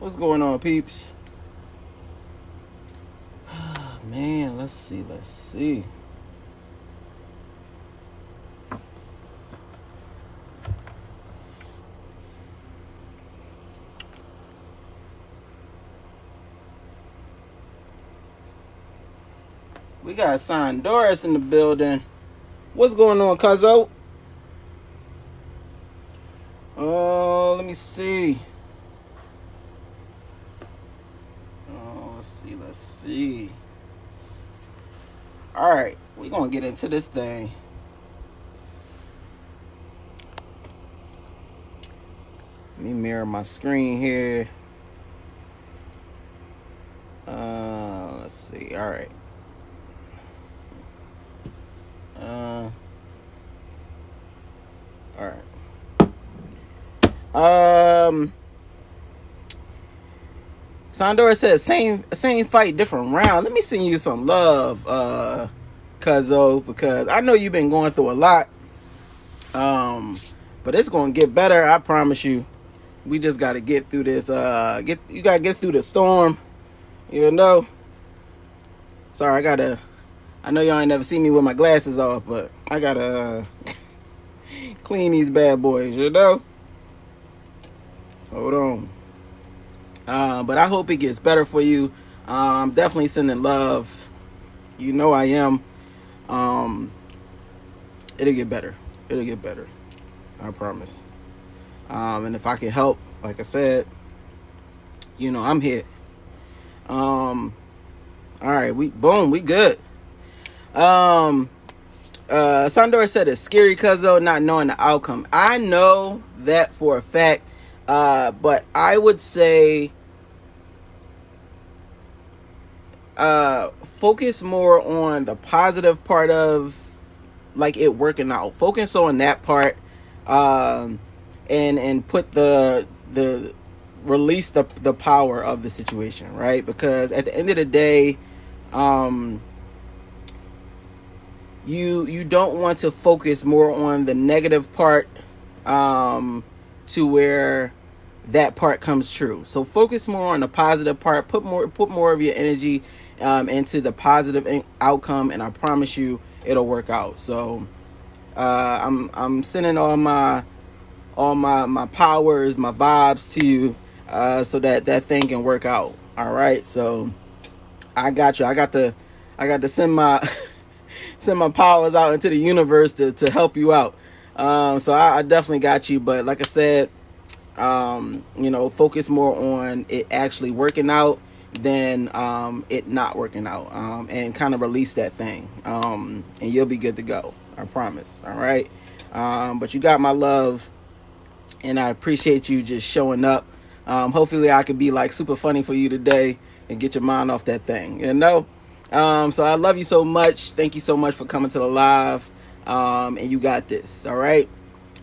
What's going on, peeps? Man, let's see. We got Doris in the building. What's going on, cuzzo? Oh, let me see. Oh, let's see. All right, we're gonna get into this thing. Let me mirror my screen here. Let's see. All right. All right. Sandora says same fight, different round. Let me send you some love, cuzzo, because I know you've been going through a lot. But it's gonna get better, I promise you. We just gotta get through this. You gotta get through the storm. You know. Sorry, I know y'all ain't never seen me with my glasses off, but I gotta clean these bad boys. You know. Hold on. But I hope it gets better for you. I'm definitely sending love. You know I am. It'll get better. It'll get better. I promise. And if I can help, like I said, you know, I'm here. All right, we good. Sandor said it's scary, cuzzo, not knowing the outcome. I know that for a fact. But I would say focus more on the positive part of like it working out. Focus on that part, and put the release the power of the situation, right? Because at the end of the day, you don't want to focus more on the negative part, to where that part comes true. So focus more on the positive part. Put more of your energy into the positive outcome, and I promise you it'll work out. So I'm sending all my powers, my vibes to you, so that thing can work out. All right. So I got you. I got to send my send my powers out into the universe to help you out. So I definitely got you. But like I said, you know, focus more on it actually working out than it not working out, and kind of release that thing, and you'll be good to go. I promise. All right. But you got my love, and I appreciate you just showing up. Hopefully I could be like super funny for you today and get your mind off that thing, you know. So I love you so much. Thank you so much for coming to the live, and you got this. All right.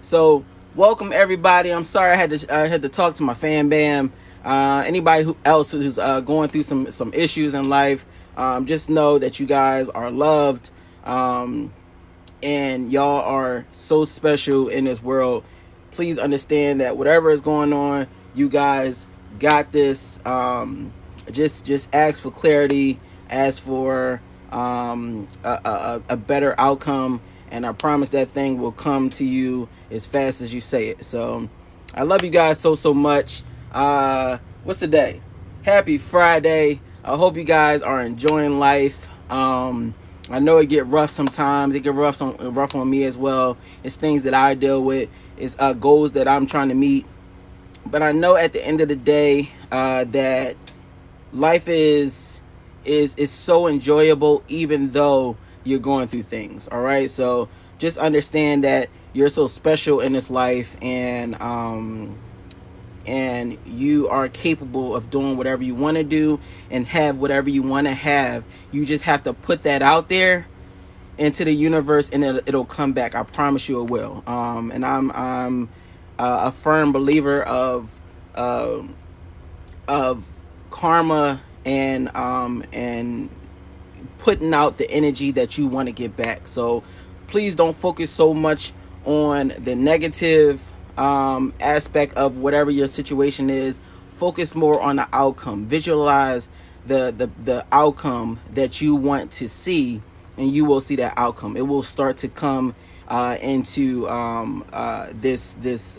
So welcome everybody. I'm sorry I had to talk to my fan bam. Anybody else who's going through some issues in life, just know that you guys are loved, and y'all are so special in this world. Please understand that whatever is going on, you guys got this. Just ask for clarity, ask for a better outcome, and I promise that thing will come to you as fast as you say it. So I love you guys so much. What's the day? Happy Friday. I hope you guys are enjoying life. I know it get rough sometimes. It get rough on me as well. It's things that I deal with. It's goals that I'm trying to meet. But I know at the end of the day, that life is so enjoyable even though you're going through things. All right. So just understand that you're so special in this life, and you are capable of doing whatever you want to do and have whatever you want to have. You just have to put that out there into the universe, and it'll come back. I promise you it will. And I'm a firm believer of karma, and putting out the energy that you want to get back. So please don't focus so much on the negative aspect of whatever your situation is. focus more on the outcome. Visualize the outcome that you want to see, and you will see that outcome. It will start to come into this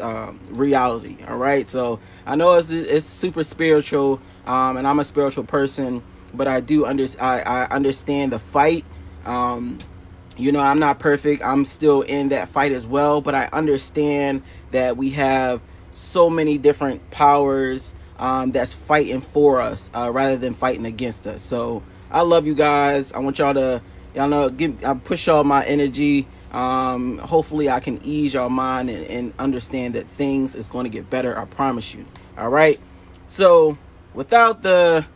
reality. All right. So I know it's super spiritual, and I'm a spiritual person, but I do I understand the fight. I'm not perfect. I'm still in that fight as well, but I understand that we have so many different powers that's fighting for us rather than fighting against us. So I love you guys. I want I push y'all my energy. Hopefully I can ease your mind and understand that things is going to get better. I promise you. All right. So without the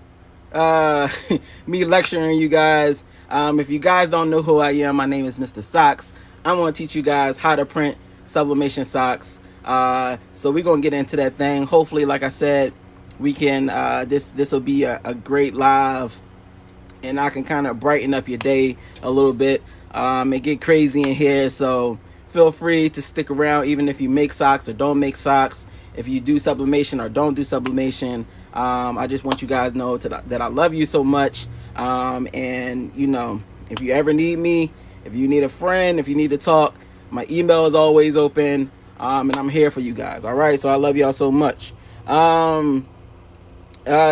me lecturing you guys, if you guys don't know who I am, my name is Mr. Socks. I'm going to teach you guys how to print sublimation socks. So we're going to get into that thing. Hopefully, like I said, we can, this will be a great live, and I can kind of brighten up your day a little bit, and get crazy in here. So feel free to stick around, even if you make socks or don't make socks, if you do sublimation or don't do sublimation. I just want you guys to know that I love you so much. And if you ever need me, if you need a friend, if you need to talk, my email is always open. And I'm here for you guys. All right. So I love y'all so much.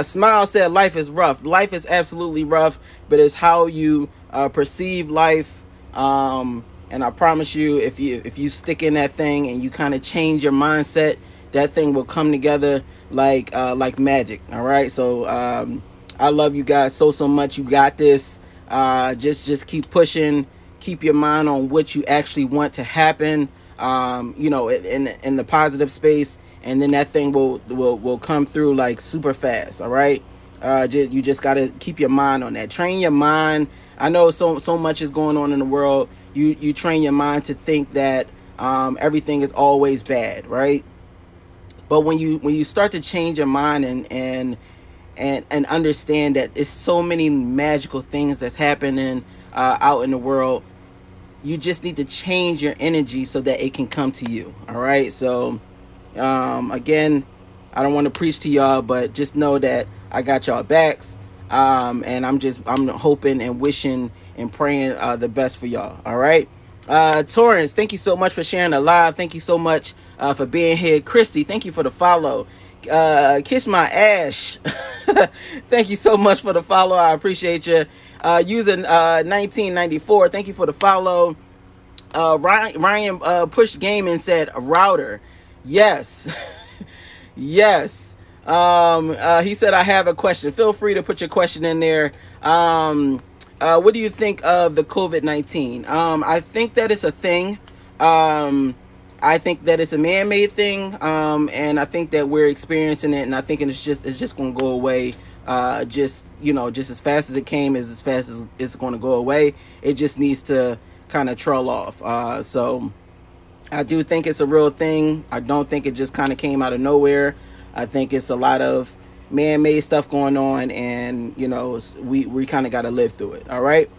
Smile said life is rough. Life is absolutely rough, but it's how you perceive life. And I promise you, if you stick in that thing and you kind of change your mindset, that thing will come together like magic. All right. So I love you guys so much. You got this. Just keep pushing. Keep your mind on what you actually want to happen. In the positive space, and then that thing will come through like super fast. All right. You just got to keep your mind on that. Train your mind. I know so much is going on in the world. You train your mind to think that everything is always bad, right? But when you start to change your mind and understand that it's so many magical things that's happening out in the world, you just need to change your energy so that it can come to you. All right. So again, I don't want to preach to y'all, but just know that I got y'all backs. And I'm hoping and wishing and praying the best for y'all. All right. Torrance, thank you so much for sharing the live. Thank you so much for being here. Christy, thank you for the follow. Kiss my ash. Thank you so much for the follow. I appreciate you. Using 1994, thank you for the follow. Ryan Push Gaming said router. Yes. Yes. He said, I have a question. Feel free to put your question in there. What do you think of the COVID-19? I think that it's a thing. I think that it's a man-made thing. And I think that we're experiencing it, and I think it's just going to go away. Just as fast as it came, is as fast as it's going to go away. It just needs to kind of trail off. So I do think it's a real thing. I don't think it just kind of came out of nowhere. I think it's a lot of man-made stuff going on, and we kind of got to live through it. All right.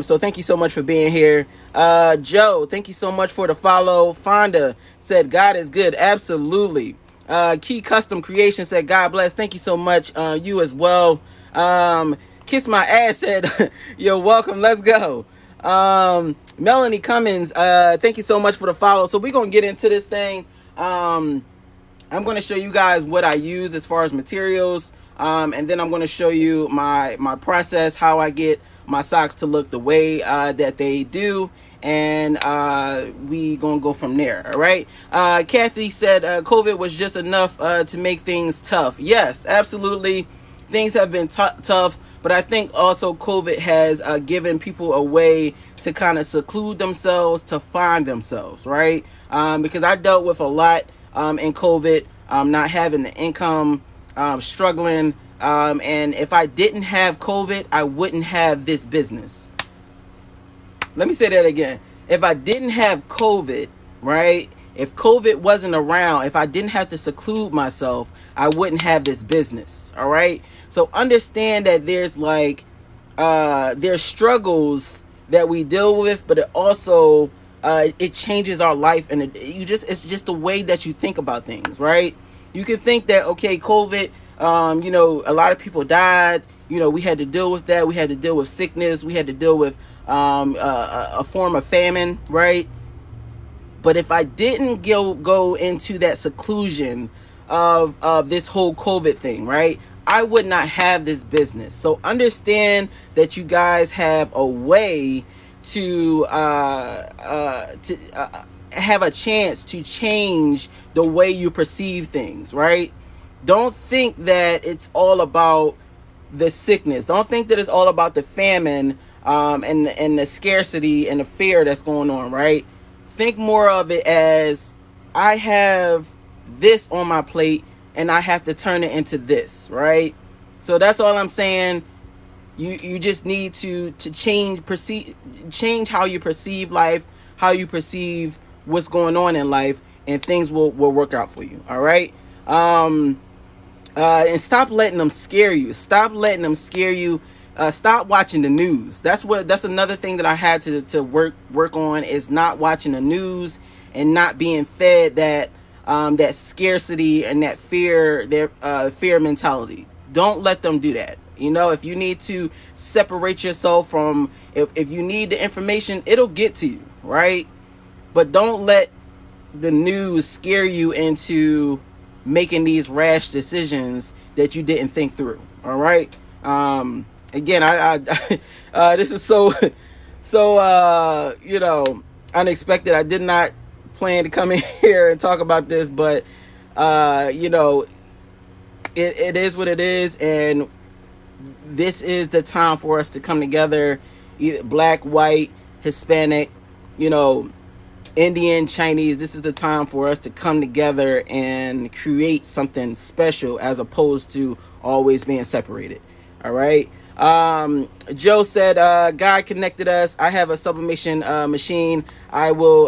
So thank you so much for being here. Joe, thank you so much for the follow. Fonda said God is good. Absolutely. Key Custom Creation said God bless. Thank you so much. You as well. Kiss my ass said you're welcome. Let's go. Melanie Cummins, thank you so much for the follow. So we're gonna get into this thing. I'm going to show you guys what I use as far as materials, and then I'm going to show you my process, how I get my socks to look the way that they do, and we gonna go from there. All right. Kathy said COVID was just enough to make things tough. Yes, absolutely. Things have been tough, but I think also COVID has given people a way to kind of seclude themselves, to find themselves, right? Because I dealt with a lot in COVID, not having the income, struggling, and if I didn't have COVID, I wouldn't have this business. Let me say that again. If I didn't have COVID, right? If COVID wasn't around, if I didn't have to seclude myself, I wouldn't have this business. All right. So understand that there's there's struggles that we deal with, but it also it changes our life, and it's just the way that you think about things, right? You can think that, okay, COVID, a lot of people died. We had to deal with that. We had to deal with sickness. We had to deal with a form of famine, right? But if I didn't go into that seclusion of this whole COVID thing, right, I would not have this business. So understand that you guys have a way to have a chance to change the way you perceive things, right? Don't think that it's all about the sickness. Don't think that it's all about the famine, and the scarcity and the fear that's going on, right? Think more of it as, I have this on my plate and I have to turn it into this, right? So that's all I'm saying. You just need to change how you perceive life, how you perceive what's going on in life, and things will work out for you. All right. And stop letting them scare you. Stop letting them scare you. Stop watching the news. That's another thing that I had to work on, is not watching the news and not being fed that scarcity and that fear mentality. Don't let them do that. If you need to separate yourself from, if you need the information, it'll get to you, right? But don't let the news scare you into making these rash decisions that you didn't think through. All right. Again, I this is so unexpected. I did not plan to come in here and talk about this, but it is what it is, and this is the time for us to come together, either black, white, Hispanic, Indian, Chinese. This is the time for us to come together and create something special, as opposed to always being separated. All right. Joe said, God connected us. I have a sublimation machine. I will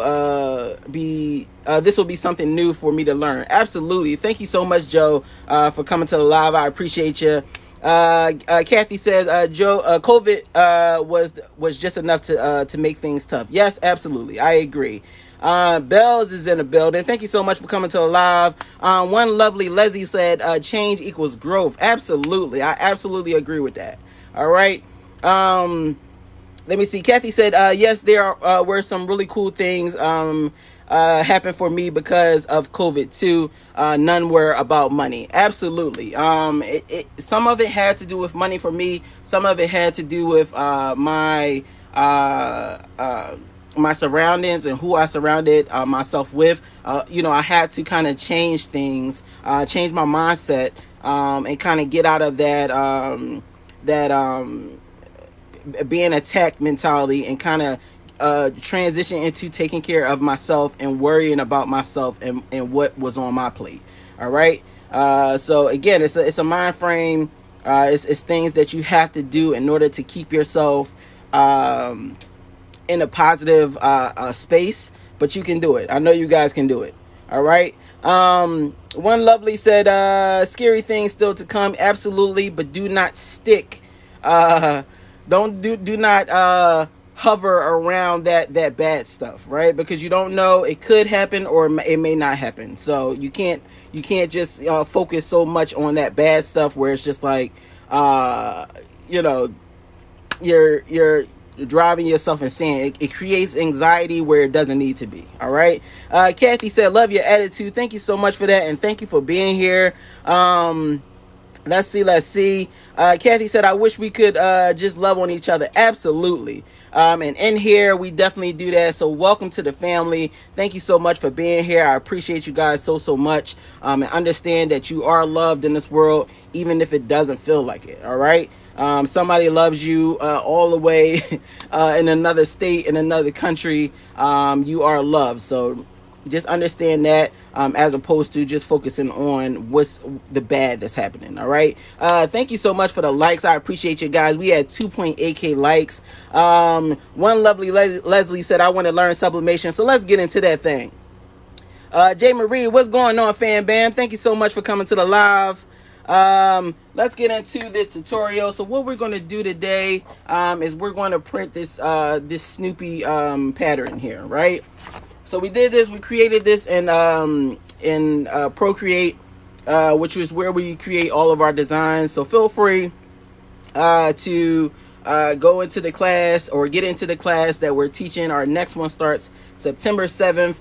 this will be something new for me to learn. Absolutely. Thank you so much, Joe, for coming to the live. I appreciate you. Kathy says, Joe, COVID was just enough to make things tough. Yes, absolutely. I agree. Bells is in the building. Thank you so much for coming to the live. One lovely Leslie said, change equals growth. Absolutely. I absolutely agree with that. All right. Let me see. Kathy said, yes, there were some really cool things happened for me because of COVID too. None were about money. Absolutely. Some of it had to do with money for me. Some of it had to do with my surroundings and who I surrounded myself with. I had to kind of change things, change my mindset, and kind of get out of that being attacked mentality, and kind of transition into taking care of myself and worrying about myself and what was on my plate. All right. So again, it's a mind frame. It's things that you have to do in order to keep yourself in a positive space, but you can do it. I know you guys can do it. All right. One lovely said, scary things still to come. Absolutely. But do not stick. Do not hover around that bad stuff, right? Because you don't know, it could happen or it may not happen. So you can't just focus so much on that bad stuff where it's just like you're driving yourself insane. It creates anxiety where it doesn't need to be. All right. Kathy said, love your attitude. Thank you so much for that, and thank you for being here. Let's see. Kathy said, I wish we could just love on each other. Absolutely. And in here, we definitely do that. So welcome to the family. Thank you so much for being here. I appreciate you guys so much. And understand that you are loved in this world, even if it doesn't feel like it. All right. Somebody loves you all the way in another state, in another country. You are loved. So just understand that, as opposed to just focusing on what's the bad that's happening. All right. Thank you so much for the likes. I appreciate you guys. We had 2.8K likes. One lovely Leslie said, I want to learn sublimation. So let's get into that thing. J Marie, what's going on, fan bam? Thank you so much for coming to the live. Let's get into this tutorial. So what we're going to do today is we're going to print this Snoopy pattern here, right? So we did this. We created this in Procreate. which is where we create all of our designs. So feel free to go into the class or get into the class that we're teaching. Our next one starts September 7th.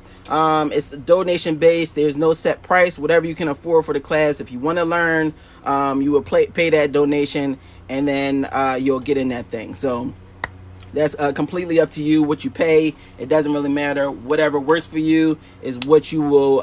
It's donation based. There's no set price. Whatever you can afford for the class. If you want to learn, you will pay that donation, and then you'll get in that thing. So that's completely up to you what you pay. It doesn't really matter. Whatever works for you is what you will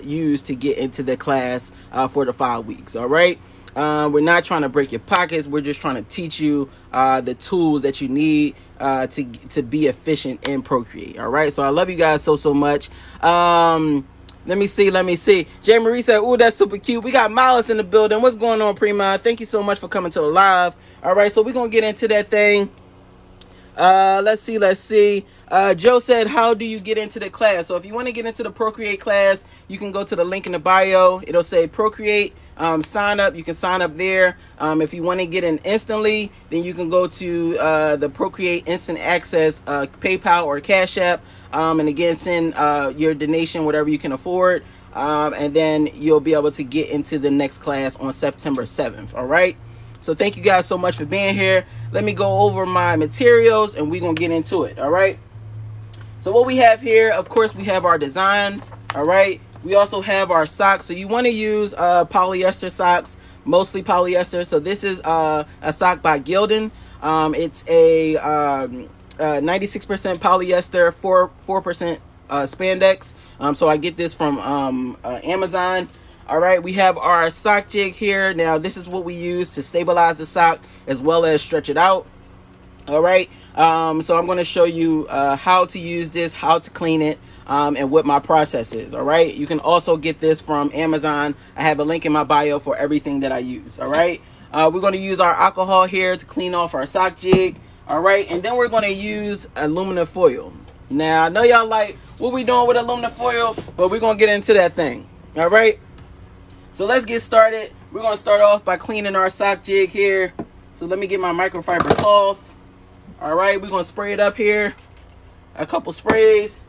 use to get into the class for the 5 weeks. All right. We're not trying to break your pockets. We're just trying to teach you the tools that you need to be efficient in Procreate. All right. So I love you guys so much. Let me see. J. Marie said, "Ooh, that's super cute." We got Miles in the building. What's going on, Prima? Thank you so much for coming to the live. All right. So we're going to get into that thing. Let's see. Joe said, how do you get into the class? So if you want to get into the Procreate class, you can go to the link in the bio. It'll say Procreate, sign up. You can sign up there. If you want to get in instantly, then you can go to the Procreate Instant Access PayPal or Cash App. And again, send your donation, whatever you can afford. And then you'll be able to get into the next class on September 7th. All right. So thank you guys so much for being here. Let me go over my materials and we're going to get into it. All right. So what we have here, of course, we have our design. All right. We also have our socks. So you want to use polyester socks, mostly polyester. So this is a sock by Gildan. It's a 96% polyester, 4% spandex. So I get this from Amazon. All right, we have our sock jig here. Now, this is what we use to stabilize the sock as well as stretch it out. All right, so I'm going to show you how to use this, how to clean it, and what my process is. All right, you can also get this from Amazon. I have a link in my bio for everything that I use. All right, we're going to use our alcohol here to clean off our sock jig. All right, and then we're going to use aluminum foil. Now, I know y'all like, what we doing with aluminum foil, but we're going to get into that thing. All right. So let's get started. We're going to start off by cleaning our sock jig here. So let me get my microfiber cloth. All right, we're going to spray it up here. A couple sprays.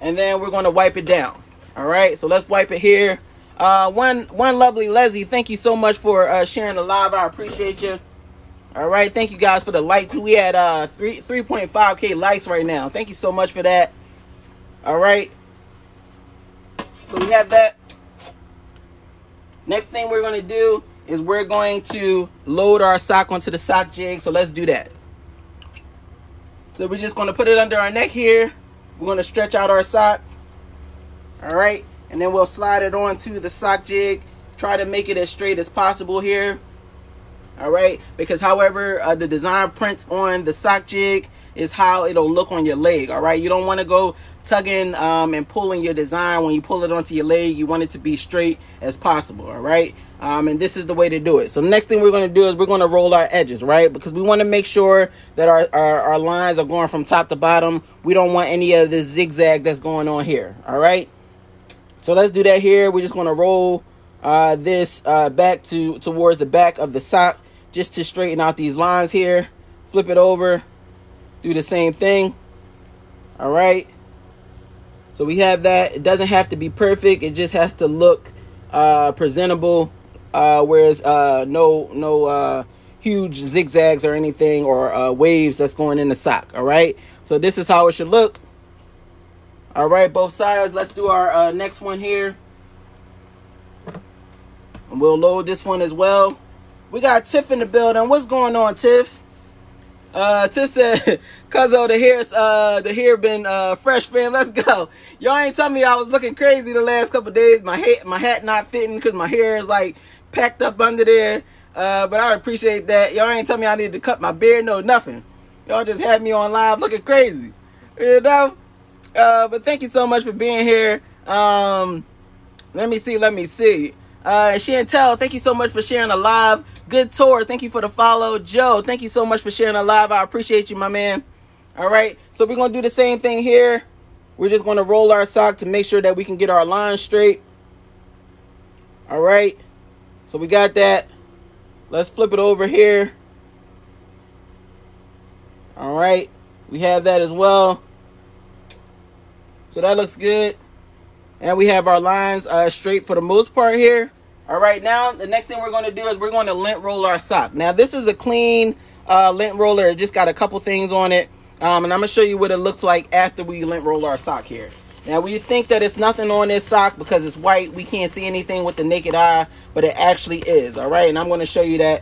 And then we're going to wipe it down. All right, so let's wipe it here. One lovely Leslie, thank you so much for sharing the live. I appreciate you. All right, thank you guys for the likes. We had 3.5K likes right now. Thank you so much for that. All right. So we have that. Next thing we're going to do is we're going to load our sock onto the sock jig. So let's do that. So we're just going to put it under our neck here. We're going to stretch out our sock. All right. And then we'll slide it onto the sock jig. Try to make it as straight as possible here. All right. Because however the design prints on the sock jig is how it'll look on your leg. All right. You don't want to go tugging and pulling your design. When you pull it onto your leg, you want it to be straight as possible. All right. And this is the way to do it. So next thing we're going to do is we're going to roll our edges, right? Because we want to make sure that our lines are going from top to bottom. We don't want any of this zigzag that's going on here. All right. So let's do that here. We're just going to roll this back towards the back of the sock just to straighten out these lines here. Flip it over. Do the same thing. All right. So we have that. It doesn't have to be perfect. It just has to look presentable. Whereas no huge zigzags or anything or waves that's going in the sock. All right. So this is how it should look. All right, both sides. Let's do our next one here. And we'll load this one as well. We got Tiff in the building. What's going on, Tiff? Tiff said, "Cuzzo, the hair been fresh, man. Let's go." Y'all ain't tell me I was looking crazy the last couple days. My hat not fitting because my hair is like packed up under there. But I appreciate that. Y'all ain't tell me I need to cut my beard. No, nothing. Y'all just had me on live looking crazy. You know? But thank you so much for being here. Let me see. Chantel, thank you so much for sharing a live. Good tour. Thank you for the follow. Joe, thank you so much for sharing a live. I appreciate you, my man. All right. So we're going to do the same thing here. We're just going to roll our sock to make sure that we can get our lines straight. All right. So we got that. Let's flip it over here. All right. We have that as well. So that looks good. And we have our lines straight for the most part here. All right, now the next thing we're going to do is we're going to lint roll our sock. Now this is a clean lint roller. It just got a couple things on it. And I'm going to show you what it looks like after we lint roll our sock here. Now we think that it's nothing on this sock because it's white. We can't see anything with the naked eye, but it actually is. All right, and I'm going to show you that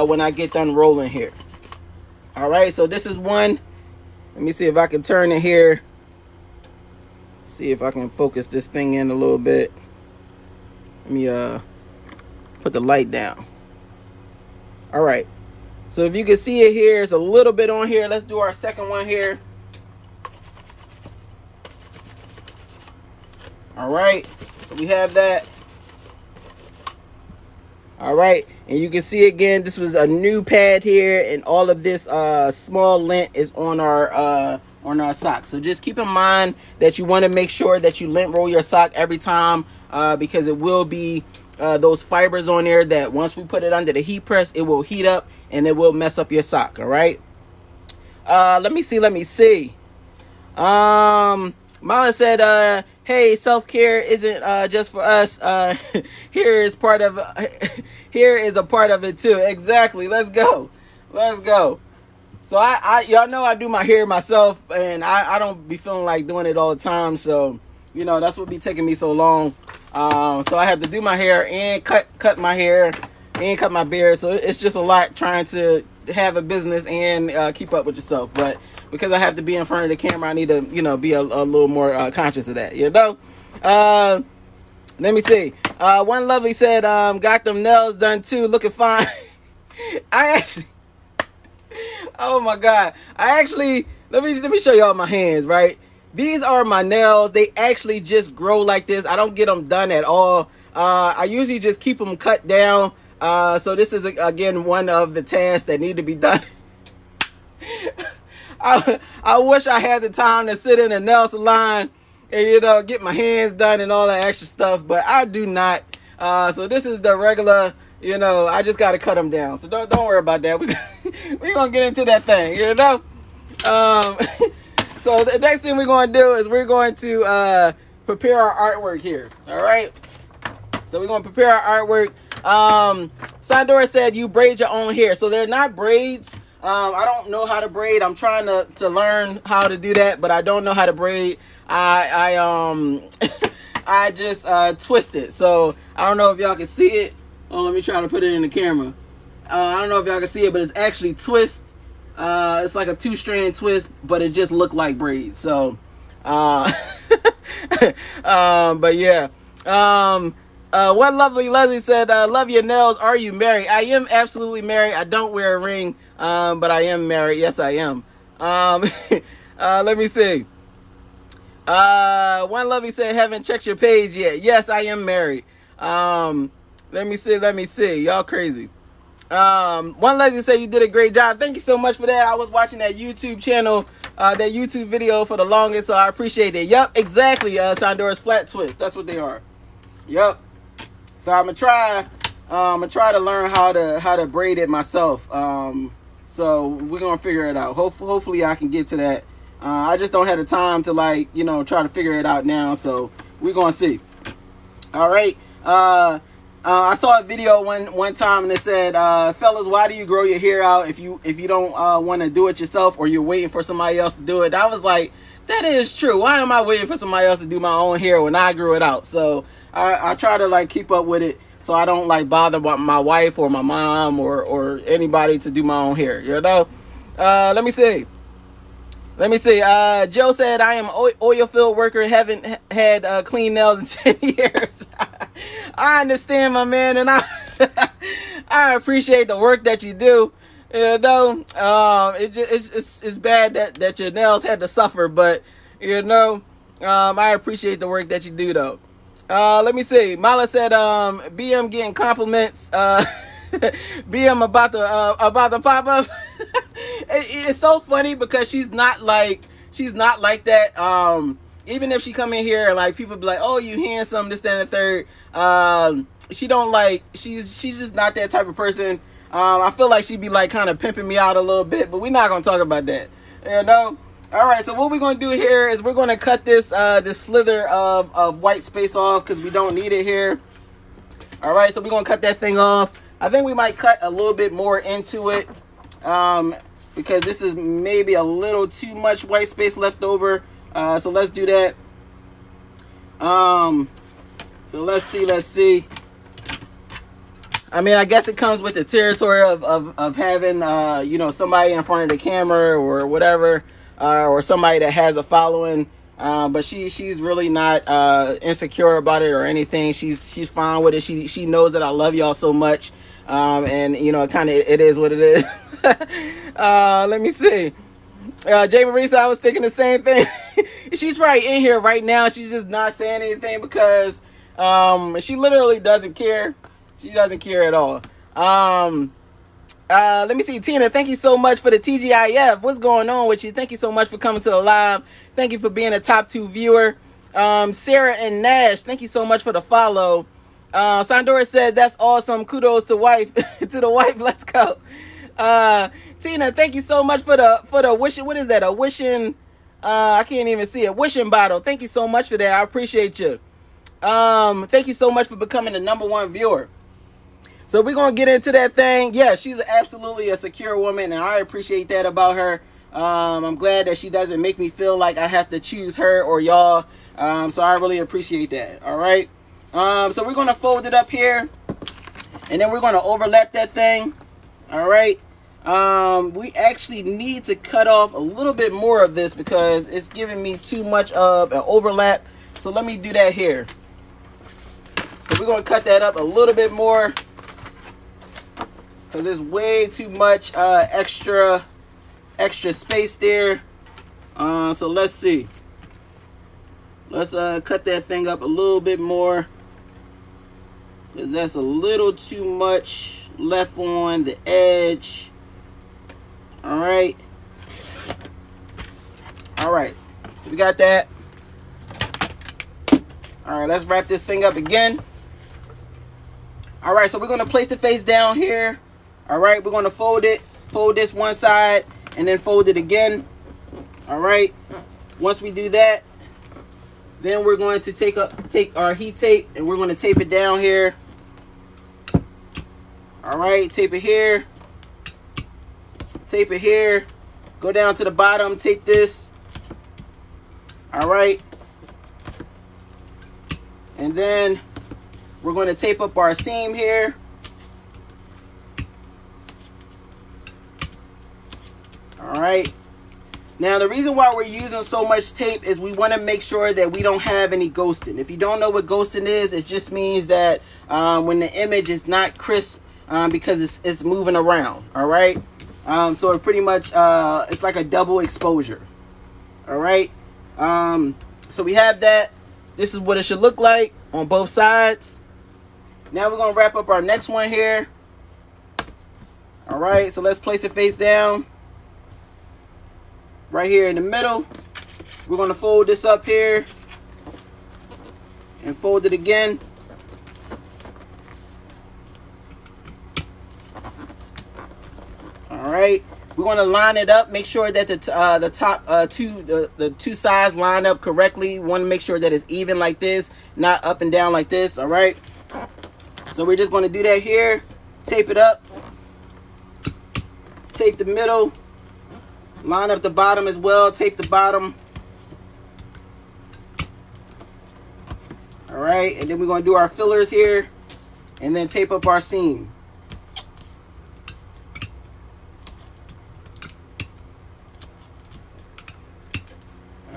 when I get done rolling here. All right, so this is one. Let me see if I can turn it here. See if I can focus this thing in a little bit. Let me put the light down. All right, so if you can see it here, it's a little bit on here. Let's do our second one here. All right, so we have that. All right, and you can see again, this was a new pad here, and all of this small lint is on our sock. So just keep in mind that you want to make sure that you lint roll your sock every time, because it will be those fibers on there that once we put it under the heat press, it will heat up and it will mess up your sock. All right. Let me see. Mala said, hey, self-care isn't just for us. Here is a part of it too. Exactly. Let's go. So y'all know I do my hair myself, and I don't be feeling like doing it all the time. So, you know, that's what be taking me so long. So I have to do my hair and cut my hair and cut my beard. So it's just a lot trying to have a business and keep up with yourself. But because I have to be in front of the camera, I need to, you know, be a little more conscious of that, you know? Let me see. One lovely said, got them nails done too, looking fine. Oh my God. let me show y'all my hands, right? These are my nails. They actually just grow like this. I don't get them done at all. I usually just keep them cut down. So this is, again, one of the tasks that need to be done. I wish I had the time to sit in a nail salon and, you know, get my hands done and all that extra stuff, but I do not. So this is the regular, you know, I just got to cut them down. So don't worry about that. We're going to get into that thing, you know. So the next thing we're going to do is we're going to prepare our artwork here. All right. So we're going to prepare our artwork. Sandora said you braid your own hair. So they're not braids. I don't know how to braid. I'm trying to learn how to do that, but I don't know how to braid. I just twist it. So I don't know if y'all can see it. Oh, let me try to put it in the camera. I don't know if y'all can see it, but it's actually twist. It's like a 2-strand twist, but it just looked like braids. So, but yeah. One lovely Leslie said, love your nails. Are you married? I am absolutely married. I don't wear a ring, but I am married. Yes, I am. Let me see. One lovely said, haven't checked your page yet. Yes, I am married. Let me see. Y'all crazy. One lady said you did a great job. Thank you so much for that. I was watching that YouTube channel, that YouTube video for the longest, so I appreciate it. Yep, exactly. Sandora's flat twist. That's what they are. Yep. So I'm gonna try to learn how to braid it myself. So we're gonna figure it out. Hopefully I can get to that. I just don't have the time to, like, you know, try to figure it out now. So we're gonna see. All right. I saw a video one time and it said, fellas, why do you grow your hair out if you don't want to do it yourself, or you're waiting for somebody else to do it? I was like, that is true. Why am I waiting for somebody else to do my own hair when I grew it out? So I try to, like, keep up with it so I don't, like, bother my wife or my mom or anybody to do my own hair, you know? Let me see. Joe said, I am oil field worker, haven't had clean nails in 10 years. I understand, my man, and I appreciate the work that you do. You know, it's bad that your nails had to suffer, but, you know, I appreciate the work that you do, though. Let me see. Mala said, BM getting compliments. BM about to pop up. It's so funny because she's not like that. Even if she come in here and, like, people be like, oh, you handsome, this, that, and the third. She don't, like, she's just not that type of person. I feel like she'd be, like, kind of pimping me out a little bit, but we're not gonna talk about that, you know. All right, so what we're gonna do here is we're gonna cut this slither of white space off because we don't need it here. All right, so we're gonna cut that thing off. I think we might cut a little bit more into it, because this is maybe a little too much white space left over. So let's do that. So let's see. I mean, I guess it comes with the territory of having, you know, somebody in front of the camera or whatever, or somebody that has a following. But she's really not insecure about it or anything. She's fine with it. She knows that I love y'all so much, and you know, it is what it is. Let me see. Jay Marie said I was thinking the same thing. She's probably in here right now. She's just not saying anything because she literally doesn't care. She doesn't care at all. Let me see. Tina, thank you so much for the TGIF. What's going on with you? Thank you so much for coming to the live. Thank you for being a top 2 viewer. Sarah and Nash, thank you so much for the follow. Sandora said, that's awesome. Kudos to wife, to the wife. Let's go. Tina, thank you so much for the wishing. What is that? A wishing, I can't even see it. Wishing bottle. Thank you so much for that. I appreciate you. Thank you so much for becoming the #1 viewer. So we're going to get into that thing. Yeah, she's absolutely a secure woman, and I appreciate that about her. I'm glad that she doesn't make me feel like I have to choose her or y'all. So I really appreciate that. All right. So we're going to fold it up here, and then we're going to overlap that thing. All right. We actually need to cut off a little bit more of this because it's giving me too much of an overlap. So let me do that here. So we're going to cut that up a little bit more, because there's way too much extra space there. So let's see. Let's cut that thing up a little bit more, because that's a little too much left on the edge. All right. So we got that. All right, let's wrap this thing up again. All right, so we're going to place the face down here. All right, we're going to fold this one side, and then fold it again. All right, once we do that, then we're going to take our heat tape, and we're going to tape it down here. All right, tape it here, go down to the bottom, tape this. All right, and then we're going to tape up our seam here. All right. Now, the reason why we're using so much tape is we want to make sure that we don't have any ghosting. If you don't know what ghosting is, it just means that when the image is not crisp because it's moving around. All right. So it pretty much, it's like a double exposure. All right. So we have that. This is what it should look like on both sides. Now we're going to wrap up our next one here. All right. So let's place it face down. Right here in the middle. We're going to fold this up here and fold it again. All right, we're going to line it up, make sure that the top the two sides line up correctly. We want to make sure that it's even like this, not up and down like this. All right, so we're just going to do that here. Tape it up, tape the middle, line up the bottom as well, tape the bottom. All right, and then we're going to do our fillers here and then tape up our seam.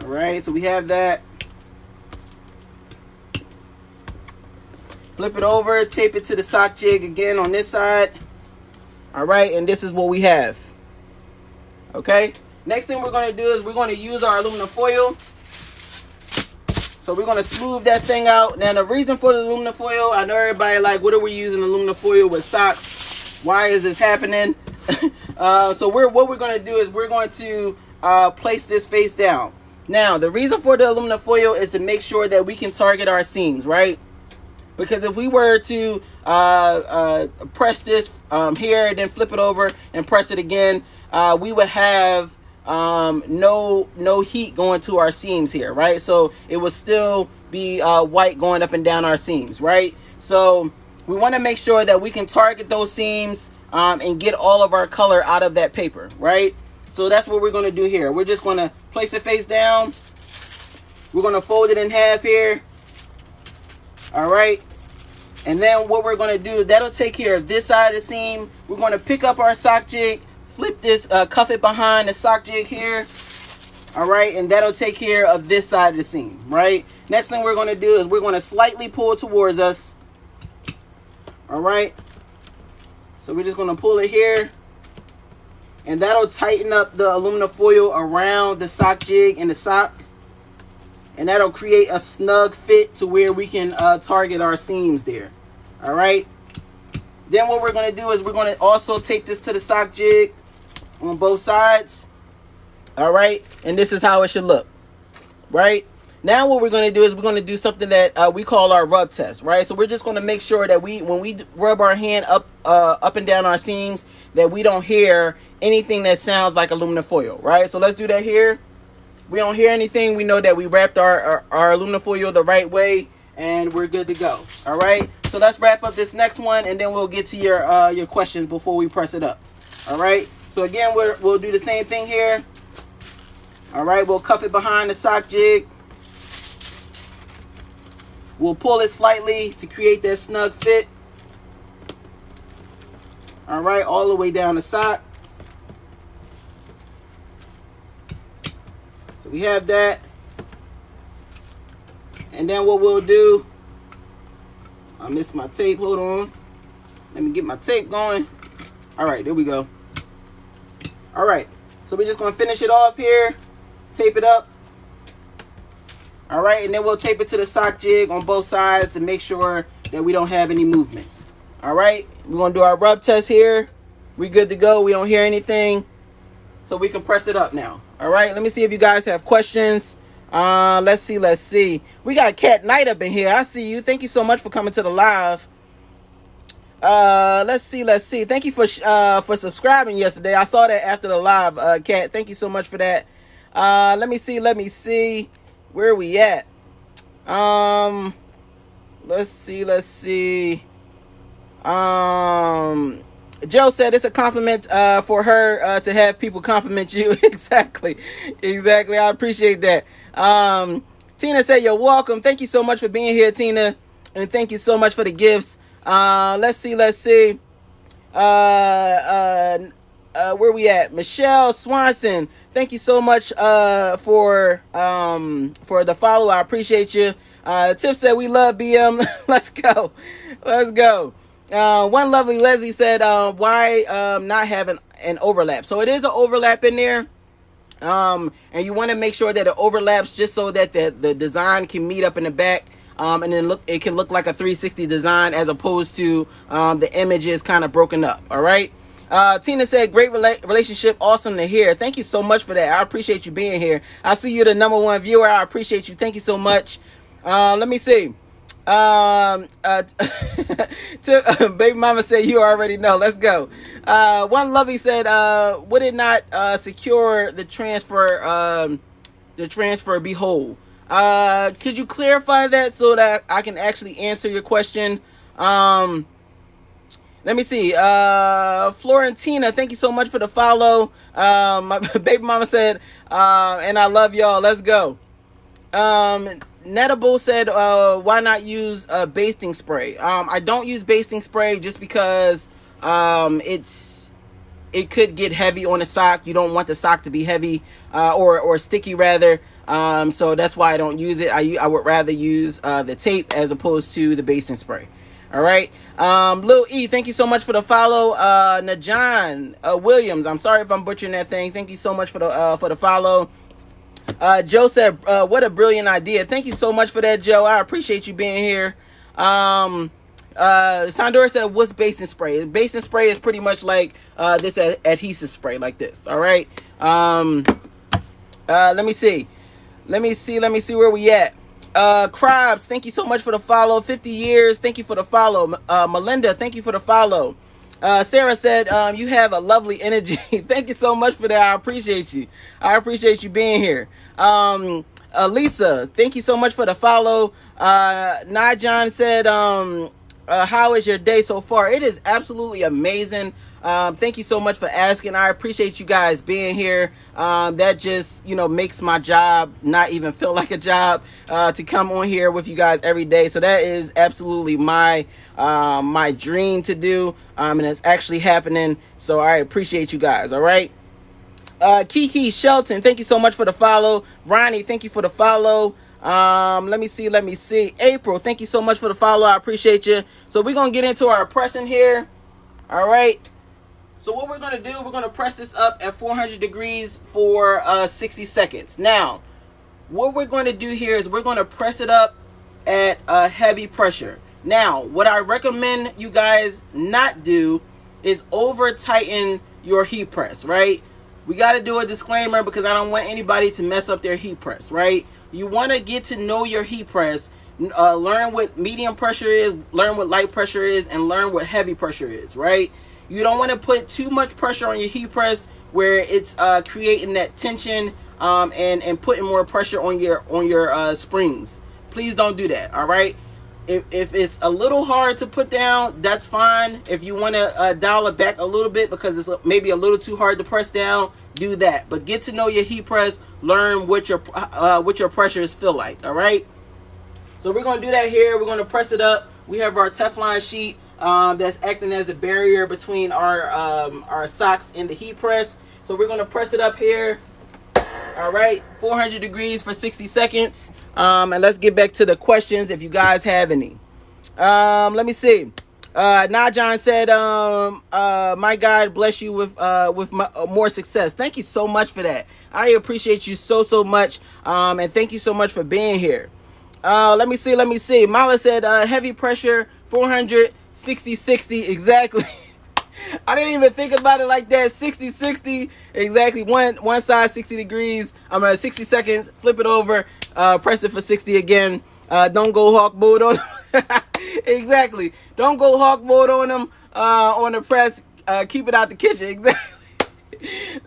All right, so we have that. Flip it over, tape it to the sock jig again on this side. All right, and this is what we have. Okay, next thing we're going to do is we're going to use our aluminum foil. So we're going to smooth that thing out. Now, the reason for the aluminum foil, I know everybody like, what are we using aluminum foil with socks? Why is this happening? So what we're going to do is we're going to place this face down. Now, the reason for the aluminum foil is to make sure that we can target our seams, right? Because if we were to press this here and then flip it over and press it again, we would have no heat going to our seams here, right? So it would still be white going up and down our seams, right? So we want to make sure that we can target those seams and get all of our color out of that paper, right? So that's what we're going to do here. We're just going to place it face down. We're going to fold it in half here. All right. And then what we're going to do, that'll take care of this side of the seam. We're going to pick up our sock jig, flip this, cuff it behind the sock jig here. All right. And that'll take care of this side of the seam, right? Next thing we're going to do is we're going to slightly pull towards us. All right. So we're just going to pull it here. And that'll tighten up the aluminum foil around the sock jig and the sock. And that'll create a snug fit to where we can target our seams there. All right. Then what we're going to do is we're going to also tape this to the sock jig on both sides. All right. And this is how it should look. Right. Now what we're going to do is we're going to do something that we call our rub test. Right. So we're just going to make sure that when we rub our hand up and down our seams, that we don't hear anything that sounds like aluminum foil. Right. So let's do that here. We don't hear anything. We know that we wrapped our aluminum foil the right way, and we're good to go. All right. So let's wrap up this next one, and then we'll get to your questions before we press it up. All right. So again, we'll do the same thing here. All right. We'll cuff it behind the sock jig. We'll pull it slightly to create that snug fit. All right. All the way down the sock. We have that. And then what we'll do, I missed my tape. Hold on. Let me get my tape going. All right, there we go. All right. So we're just going to finish it off here. Tape it up. All right. And then we'll tape it to the sock jig on both sides to make sure that we don't have any movement. All right. We're going to do our rub test here. We're good to go. We don't hear anything. So we can press it up now. All right, let me see if you guys have questions. Let's see. We got Cat Knight up in here. I see you. Thank you so much for coming to the live. Let's see. Thank you for subscribing yesterday. I saw that after the live, Cat. Thank you so much for that. Let me see. Where are we at? Let's see. Joe said it's a compliment for her to have people compliment you. Exactly. I appreciate that. Tina said you're welcome. Thank you so much for being here, Tina, and thank you so much for the gifts. Let's see. Where we at? Michelle Swanson. Thank you so much for the follow. I appreciate you. Tiff said we love BM. Let's go. One lovely Leslie said, why not have an overlap? So it is an overlap in there. And you want to make sure that it overlaps just so that the design can meet up in the back. And then it can look like a 360 design as opposed to the image is kind of broken up. All right. Tina said, great relationship. Awesome to hear. Thank you so much for that. I appreciate you being here. I see you're the #1 viewer. I appreciate you. Thank you so much. Let me see. Baby mama said you already know. Let's go. One lovely said, would it not secure the transfer be whole? Could you clarify that so that I can actually answer your question? Let me see. Florentina, thank you so much for the follow. My baby mama said, and I love y'all. Let's go. Netable said, why not use basting spray? I don't use basting spray just because it could get heavy on the sock. You don't want the sock to be heavy or sticky rather. So that's why I don't use it. I would rather use the tape as opposed to the basting spray. All right. Lil E, thank you so much for the follow. Najan Williams, I'm sorry if I'm butchering that thing. Thank you so much for the follow. Joe said, what a brilliant idea. Thank you so much for that, Joe. I appreciate you being here. Sandora said, what's basting spray? Basting spray is pretty much like this adhesive spray like this. All right. Let me see where we at. Krabs, thank you so much for the follow. 50 years. Thank you for the follow. Melinda, thank you for the follow. Sarah said, you have a lovely energy. Thank you so much for that. I appreciate you. I appreciate you being here. Lisa, thank you so much for the follow. Najan said, How is your day so far? It is absolutely amazing. Thank you so much for asking. I appreciate you guys being here. That just, makes my job not even feel like a job, to come on here with you guys every day. So that is absolutely my dream to do. And it's actually happening. So I appreciate you guys. All right. Kiki Shelton, thank you so much for the follow. Ronnie, thank you for the follow. Let me see. April, thank you so much for the follow. I appreciate you. So we're going to get into our pressing here. All right. So what we're going to do, we're going to press this up at 400 degrees for 60 seconds. Now, what we're going to do here is we're going to press it up at heavy pressure. Now, what I recommend you guys not do is over tighten your heat press, right? We got to do a disclaimer because I don't want anybody to mess up their heat press, right? You want to get to know your heat press, learn what medium pressure is, learn what light pressure is, and learn what heavy pressure is, right? You don't want to put too much pressure on your heat press where it's creating that tension and putting more pressure on your springs. Please don't do that, all right? If it's a little hard to put down, that's fine. If you want to dial it back a little bit because it's maybe a little too hard to press down, do that. But get to know your heat press. Learn what your pressures feel like. All right. So we're gonna do that here. We're gonna press it up. We have our Teflon sheet that's acting as a barrier between our socks and the heat press. So we're gonna press it up here. All right, 400 degrees for 60 seconds. And let's get back to the questions if you guys have any. Let me see. Najan said, my God bless you with more success. Thank you so much for that. I appreciate you so much. And thank you so much for being here. Let me see. Mala said, heavy pressure, 400, 60. Exactly. I didn't even think about it like that. 60, exactly. One side, 60 degrees. 60 seconds. Flip it over. Press it for 60 again. Don't go hawk mode on them. Exactly. Don't go hawk mode on them on the press. Keep it out the kitchen. Exactly.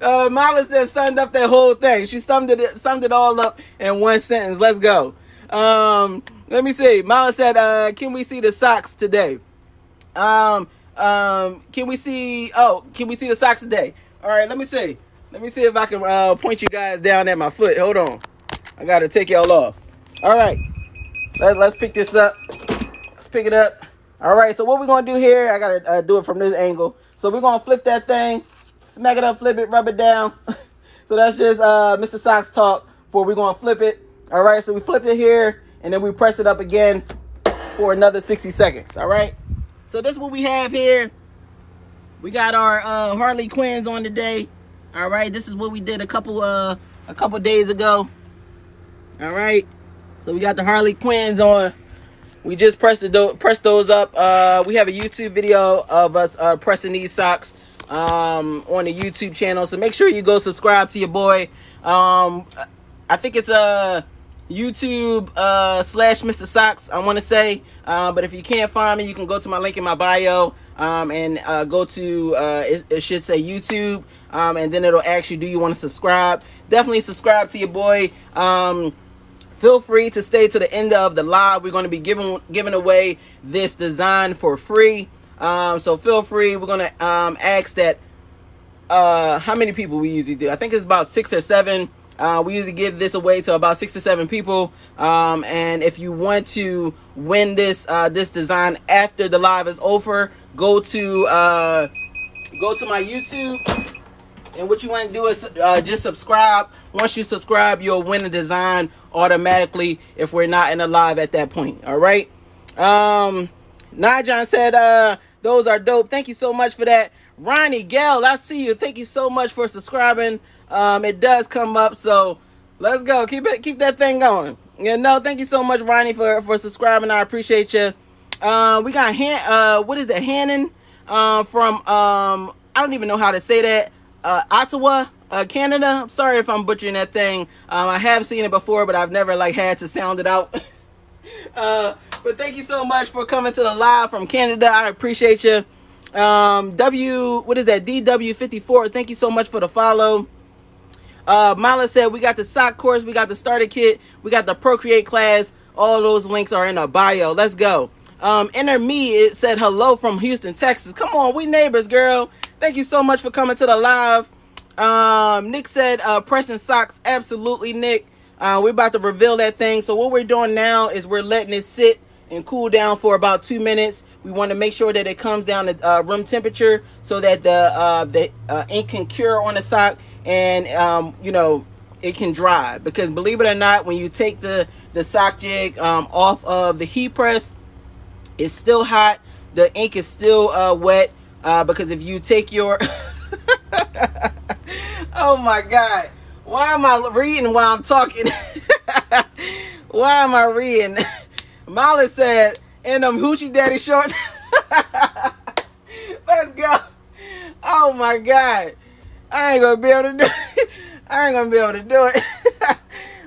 Mala said summed up that whole thing. She summed it all up in one sentence. Let's go. Let me see. Mala said, can we see the socks today? Can we see the socks today? All right, let me see if I can point you guys down at my foot. Hold on, I gotta take y'all off. All right, let's pick this up. Let's pick it up. All right, so what we're gonna do here, I gotta do it from this angle. So we're gonna flip that thing, smack it up, flip it, rub it down. So that's just Mr. Socks talk for we're gonna flip it. All right, so we flip it here and then we press it up again for another 60 seconds. All right. So this is what we have here. We got our Harley Quinns on today. All right, this is what we did a couple days ago. All right, so we got the Harley Quinns on. We just pressed those up. We have a YouTube video of us pressing these socks on the YouTube channel. So make sure you go subscribe to your boy. I think it's YouTube / Mr. Socks, I want to say. But if you can't find me, you can go to my link in my bio and go to it should say YouTube, and then it'll ask you, do you want to subscribe? Definitely subscribe to your boy. Feel free to stay to the end of the live. We're going to be giving away this design for free, so feel free. We're going to ask that how many people we usually do. I think it's about 6 or 7. We usually give this away to about 6 to 7 people. And if you want to win this design after the live is over, go to my YouTube. And what you want to do is just subscribe. Once you subscribe, you'll win the design automatically if we're not in the live at that point. All right. Najan said, those are dope. Thank you so much for that. Ronnie, Gail, I see you. Thank you so much for subscribing. It does come up, so let's go. Keep that thing going. Thank you so much, Ronnie, for subscribing. I appreciate you. We got what is that? Hannon from I don't even know how to say that. Ottawa, Canada. I'm sorry if I'm butchering that thing. I have seen it before, but I've never had to sound it out. But thank you so much for coming to the live from Canada. I appreciate you. What is that? DW54. Thank you so much for the follow. Mala said we got the sock course, we got the starter kit, we got the Procreate class. All those links are in our bio. Let's go. Inner Me, it said hello from Houston, Texas. Come on, we neighbors, girl. Thank you so much for coming to the live. Nick said pressing socks. Absolutely, Nick. We're about to reveal that thing. So what we're doing now is we're letting it sit and cool down for about 2 minutes. We want to make sure that it comes down to room temperature so that the ink can cure on the sock and it can dry. Because believe it or not, when you take the sock jig off of the heat press, it's still hot. The ink is still wet because if you take your oh my God, why am I reading while I'm talking? Why am I reading? Molly said, in them hoochie daddy shorts. Let's go. Oh my God, I ain't gonna be able to do it. I ain't gonna be able to do it.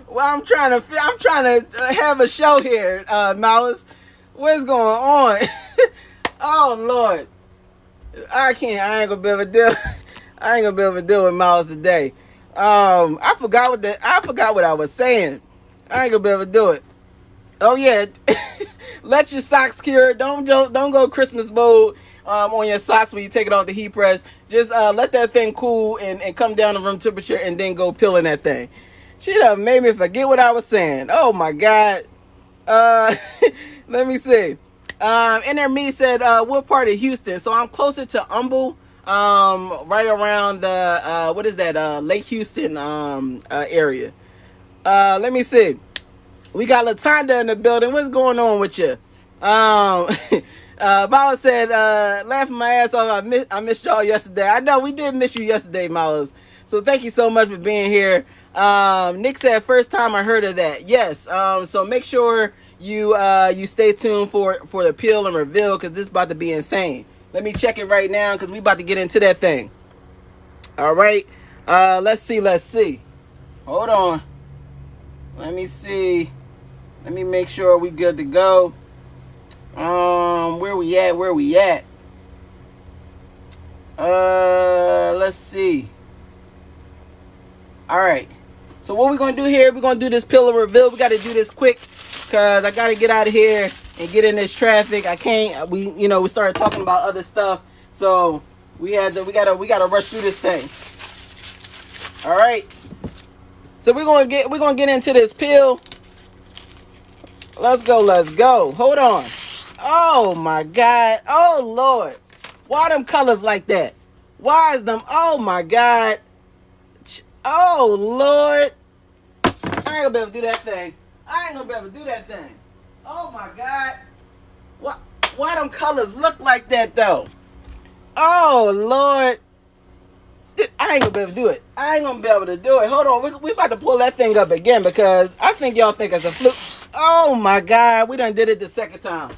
Well, I'm trying to have a show here, Malice. What's going on? Oh Lord, I ain't gonna be able to do it. I ain't gonna be able to do it with Malice today. I forgot what I was saying. I ain't gonna be able to do it. Oh yeah, let your socks cure. Don't go Christmas mode on your socks when you take it off the heat press. Just let that thing cool and come down to room temperature and then go peeling that thing. She done made me forget what I was saying. Oh my God. Let me see. Inner Me said, what part of Houston? So I'm closer to Humble, right around the, what is that? Lake Houston, area. Let me see. We got Latonda in the building. What's going on with you? Mala said, laughing my ass off. I missed y'all yesterday. I know we did miss you yesterday, Miles. So thank you so much for being here. Nick said, first time I heard of that. Yes. So make sure you stay tuned for the peel and reveal, because this is about to be insane. Let me check it right now because we about to get into that thing. All right. Let's see. Hold on. Let me see. Let me make sure we good to go. Where we at? Let's see. All right. So what we're going to do here, we're going to do this pillar reveal. We got to do this quick because I got to get out of here and get in this traffic. I can't, we started talking about other stuff. So we got to rush through this thing. All right. So we're going to get into this peel. Let's go. Hold on. Oh my God. Oh Lord. Why them colors like that? Why is them? Oh my God. Oh Lord. I ain't gonna be able to do that thing. Oh my God. Why them colors look like that though? Oh Lord. I ain't gonna be able to do it. Hold on. We about to pull that thing up again because I think y'all think it's a fluke. Oh my God. We done did it the second time.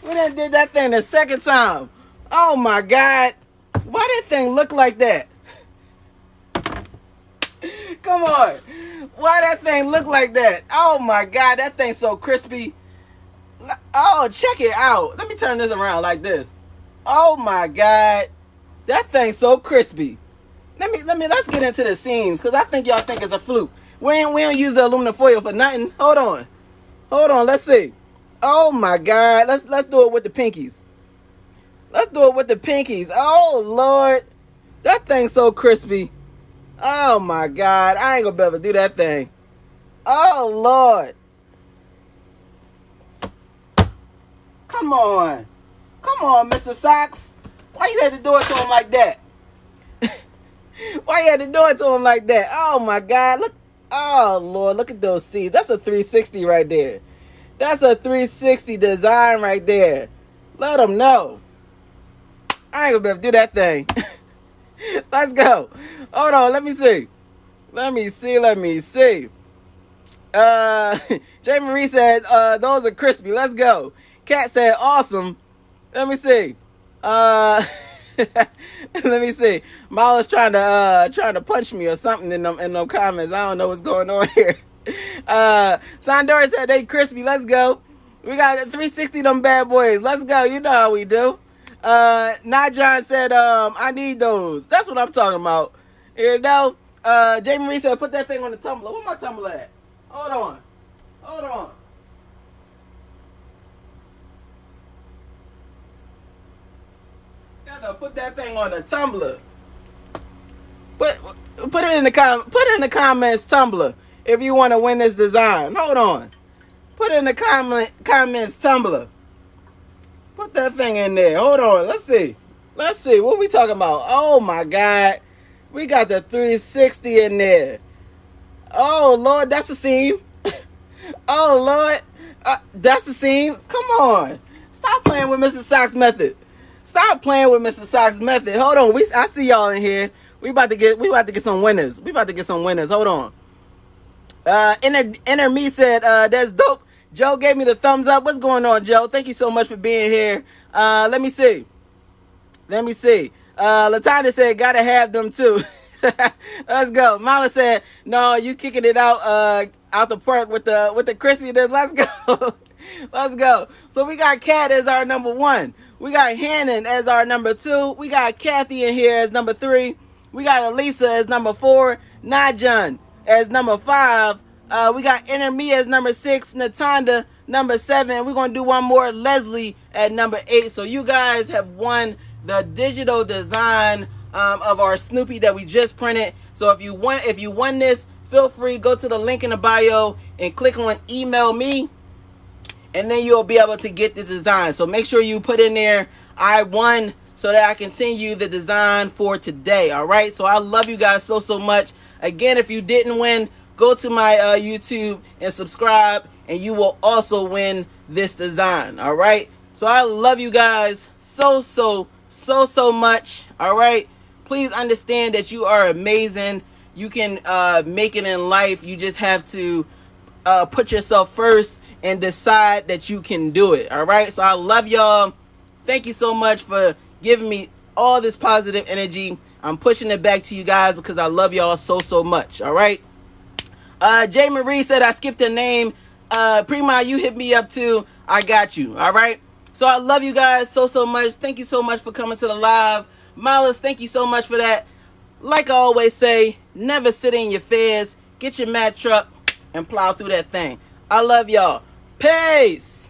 We done did that thing the second time. Oh my God. Why that thing look like that? Come on. Why that thing look like that? Oh my God. That thing's so crispy. Oh, check it out. Let me turn this around like this. Oh my God. That thing's so crispy. Let's get into the seams because I think y'all think it's a fluke. We don't use the aluminum foil for nothing. Hold on. Let's see. Oh my God. Let's do it with the pinkies. Oh Lord. That thing's so crispy. Oh my God. I ain't gonna be able to do that thing. Oh Lord. Come on, Mr. Socks. Why you had to do it to him like that? Oh my God. Look. Oh Lord. Look at those seeds. That's a 360 right there. That's a 360 design right there. Let them know. I ain't gonna be able to do that thing. Let's go. Hold on. Let me see. J. Marie said, those are crispy. Let's go. Kat said, awesome. Let me see. Let me see. Miles trying to punch me or something in them comments. I don't know what's going on here. Sandora said they crispy. Let's go. We got 360 them bad boys. Let's go. You know how we do. John said, I need those. That's what I'm talking about. You know? Jamie Marie said, put that thing on the tumbler. Where my tumbler at? Hold on. gotta put that thing on a Tumblr. Put it in the comments, Tumblr, if you want to win this design. Hold on. Put it in the comments, Tumblr. Put that thing in there. Hold on. Let's see. What we talking about? Oh my God. We got the 360 in there. Oh Lord, that's a seam. Oh Lord, that's a seam. Come on. Stop playing with Mr. Sock's method. Hold on. I see y'all in here. We about to get some winners. Hold on. Inner me said, that's dope. Joe gave me the thumbs up. What's going on, Joe? Thank you so much for being here. Let me see. Latanya said, gotta have them too. Let's go. Mala said, no, you kicking it out the park with the crispiness. Let's go. Let's go. So we got Kat as our number 1. We got Hannon as our number 2. We got Kathy in here as number 3. We got Elisa as number 4. Najan as number 5. We got Inner Me as number 6. Natanda number 7. We're going to do one more. Leslie at number 8. So you guys have won the digital design of our Snoopy that we just printed. So if you won this, feel free, go to the link in the bio and click on email me, and then you'll be able to get this design. So make sure you put in there, I won, so that I can send you the design for today. All right. So I love you guys so much. Again, if you didn't win, go to my YouTube and subscribe, and you will also win this design. All right. So I love you guys so much. All right. Please understand that you are amazing. You can make it in life. You just have to put yourself first and decide that you can do it. All right. So I love y'all. Thank you so much for giving me all this positive energy. I'm pushing it back to you guys because I love y'all so much. All right. J. Marie said I skipped her name. Prima, you hit me up too. I got you. All right. So I love you guys so much. Thank you so much for coming to the live. Miles, thank you so much for that. Like I always say, never sit in your fears. Get your mat truck and plow through that thing. I love y'all. Peace.